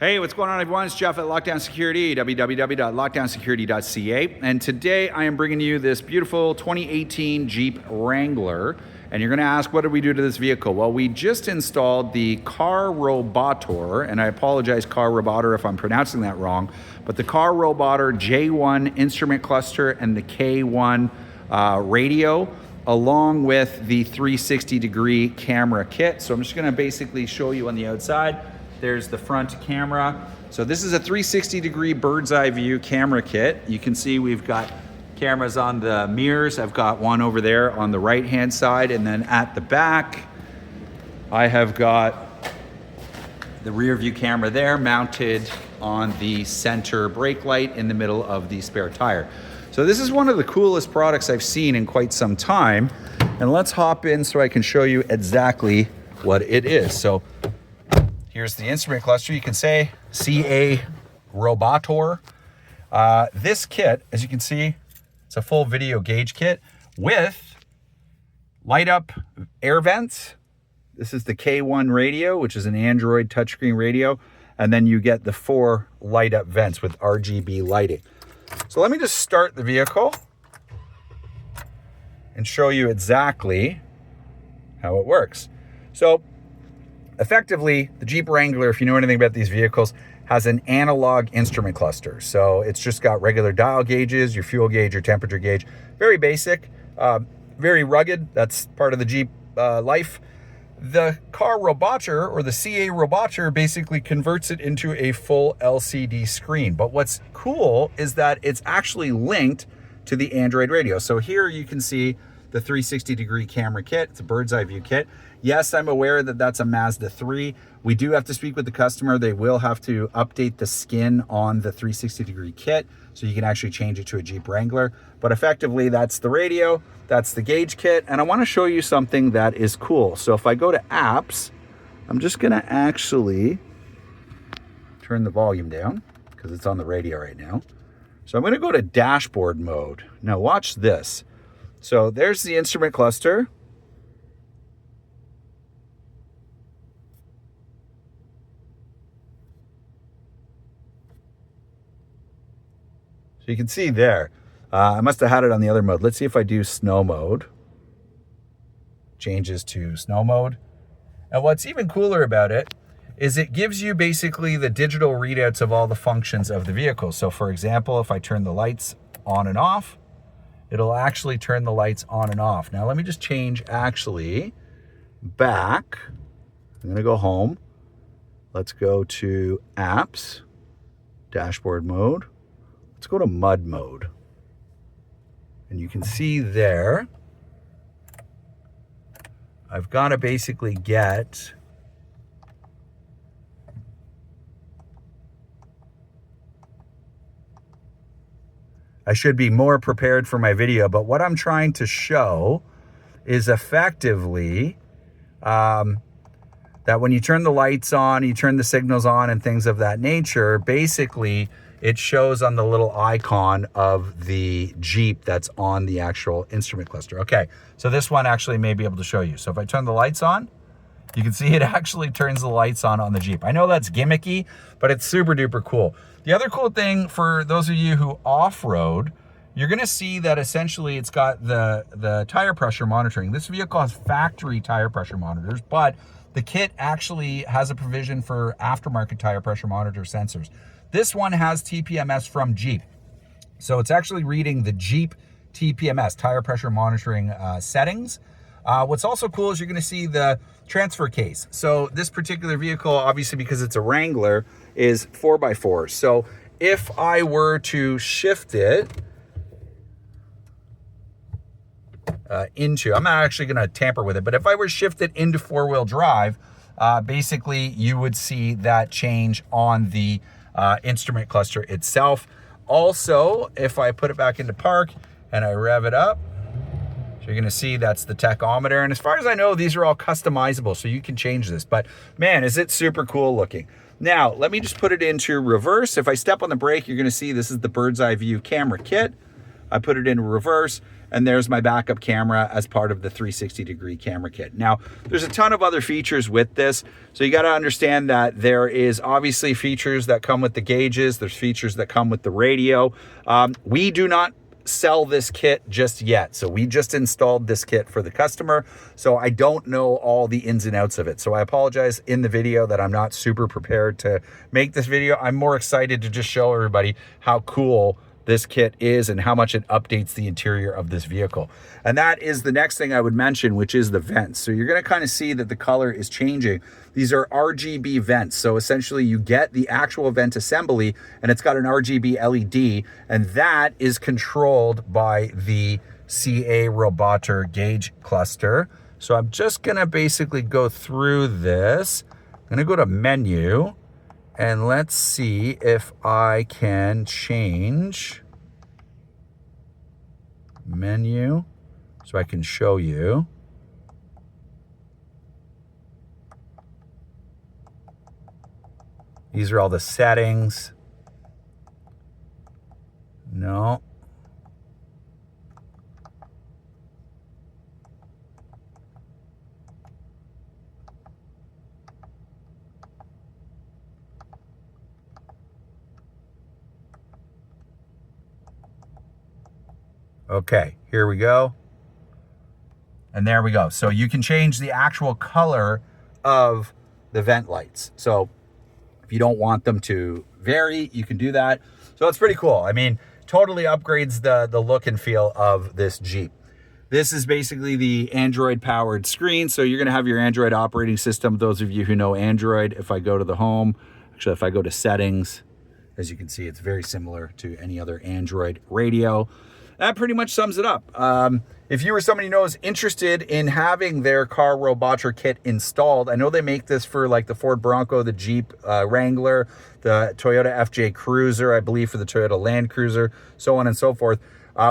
Hey, what's going on, everyone? It's Jeff at Lockdown Security, www.lockdownsecurity.ca. And today I am bringing you this beautiful 2018 Jeep Wrangler. And you're going to ask, what did we do to this vehicle? Well, we just installed the CaRobotor, and I apologize, CaRobotor, if I'm pronouncing that wrong, but the CaRobotor J1 instrument cluster and the K1 radio, along with the 360-degree camera kit. So I'm just going to basically show you on the outside. There's the front camera. So this is a 360-degree bird's eye view camera kit. You can see we've got cameras on the mirrors. I've got one over there on the right-hand side, and then at the back, I have got the rear view camera there mounted on the center brake light in the middle of the spare tire. So this is one of the coolest products I've seen in quite some time. And let's hop in so I can show you exactly what it is. So here's the instrument cluster. You can say CaRobotor. This kit, as you can see, it's a full video gauge kit with light up air vents. This is the K1 radio, which is an Android touchscreen radio. And then you get the 4 light up vents with RGB lighting. So let me just start the vehicle and show you exactly how it works. So effectively, the Jeep Wrangler, if you know anything about these vehicles, has an analog instrument cluster. So it's just got regular dial gauges, your fuel gauge, your temperature gauge. Very basic, very rugged. That's part of the Jeep life. The CaRobotor, or the CaRobotor, basically converts it into a full LCD screen. But what's cool is that it's actually linked to the Android radio. So here you can see the 360-degree camera kit. It's a bird's eye view kit. Yes, I'm aware that that's a Mazda 3. We do have to speak with the customer. They will have to update the skin on the 360-degree kit so you can actually change it to a Jeep Wrangler. But effectively, that's the radio, that's the gauge kit, and I want to show you something that is cool. So if I go to apps, I'm just going to actually turn the volume down because it's on the radio right now. So I'm going to go to dashboard mode. Now watch this. So there's the instrument cluster. So you can see there, I must have had it on the other mode. Let's see if I do snow mode. Changes to snow mode. And what's even cooler about it is it gives you basically the digital readouts of all the functions of the vehicle. So for example, if I turn the lights on and off, it'll actually turn the lights on and off. Now let me just change actually back. I'm gonna go home. Let's go to apps, dashboard mode. Let's go to mud mode. And you can see there, I've got to basically get I should be more prepared for my video, but what I'm trying to show is effectively that when you turn the lights on, you turn the signals on and things of that nature, basically it shows on the little icon of the Jeep that's on the actual instrument cluster. Okay, so this one actually may be able to show you. So if I turn the lights on, you can see it actually turns the lights on the Jeep. I know that's gimmicky, but it's super duper cool. The other cool thing for those of you who off-road, you're gonna see that essentially it's got the tire pressure monitoring. This vehicle has factory tire pressure monitors, but the kit actually has a provision for aftermarket tire pressure monitor sensors. This one has TPMS from Jeep. So it's actually reading the Jeep TPMS, tire pressure monitoring settings. What's also cool is you're gonna see the transfer case. So this particular vehicle, obviously because it's a Wrangler, is 4x4. So if I were to shift it into, I'm not actually gonna tamper with it, but if I were to shift it into 4-wheel drive, basically you would see that change on the instrument cluster itself. Also, if I put it back into park and I rev it up, so you're gonna see that's the tachometer. And as far as I know, these are all customizable, so you can change this. But man, is it super cool looking. Now, let me just put it into reverse. If I step on the brake, you're gonna see this is the bird's eye view camera kit. I put it in reverse, And there's my backup camera as part of the 360-degree camera kit. Now, there's a ton of other features with this. So you got to understand that there is obviously features that come with the gauges. There's features that come with the radio. We do not sell this kit just yet. So we just installed this kit for the customer. So I don't know all the ins and outs of it. So I apologize in the video that I'm not super prepared to make this video. I'm more excited to just show everybody how cool this kit is and how much it updates the interior of this vehicle. And that is the next thing I would mention, which is the vents. So you're going to kind of see that the color is changing. These are RGB vents. So essentially you get the actual vent assembly and it's got an RGB LED, and that is controlled by the CaRobotor gauge cluster. So I'm just going to basically go through this. I'm going to go to menu. And let's see if I can change menu so I can show you. These are all the settings. No. Okay, here we go. And there we go. So you can change the actual color of the vent lights. So if you don't want them to vary, you can do that. So it's pretty cool. I mean, totally upgrades the look and feel of this Jeep. This is basically the Android powered screen. So you're gonna have your Android operating system. Those of you who know Android, if I go to the home, actually if I go to settings, as you can see, it's very similar to any other Android radio. That pretty much sums it up. If you or somebody you know is interested in having their CaRobotor kit installed, I know they make this for like the Ford Bronco, the Jeep Wrangler, the Toyota FJ Cruiser, I believe for the Toyota Land Cruiser, so on and so forth.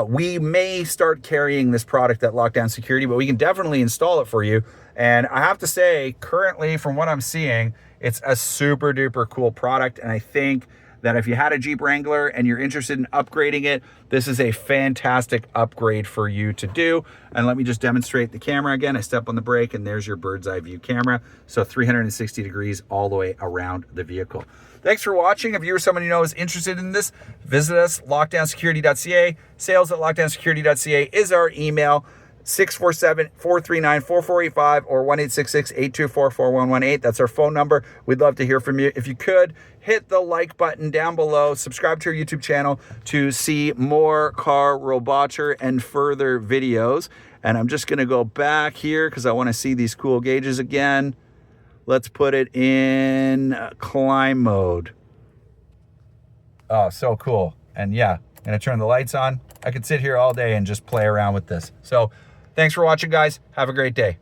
We may start carrying this product at Lockdown Security, but we can definitely install it for you. And I have to say, currently, from what I'm seeing, it's a super duper cool product. And I think that if you had a Jeep Wrangler and you're interested in upgrading it, this is a fantastic upgrade for you to do. And let me just demonstrate the camera again. I step on the brake and there's your bird's eye view camera. So 360 degrees all the way around the vehicle. Thanks for watching. If you or someone you know is interested in this, visit us, lockdownsecurity.ca. Sales@lockdownsecurity.ca is our email. 647-439-4485 or 1-866-824-4118. That's our phone number. We'd love to hear from you. If you could, hit the like button down below. Subscribe to our YouTube channel to see more CaRobotor and further videos. And I'm just going to go back here because I want to see these cool gauges again. Let's put it in climb mode. Oh, so cool. And yeah, I'm going to turn the lights on. I could sit here all day and just play around with this. So thanks for watching, guys. Have a great day.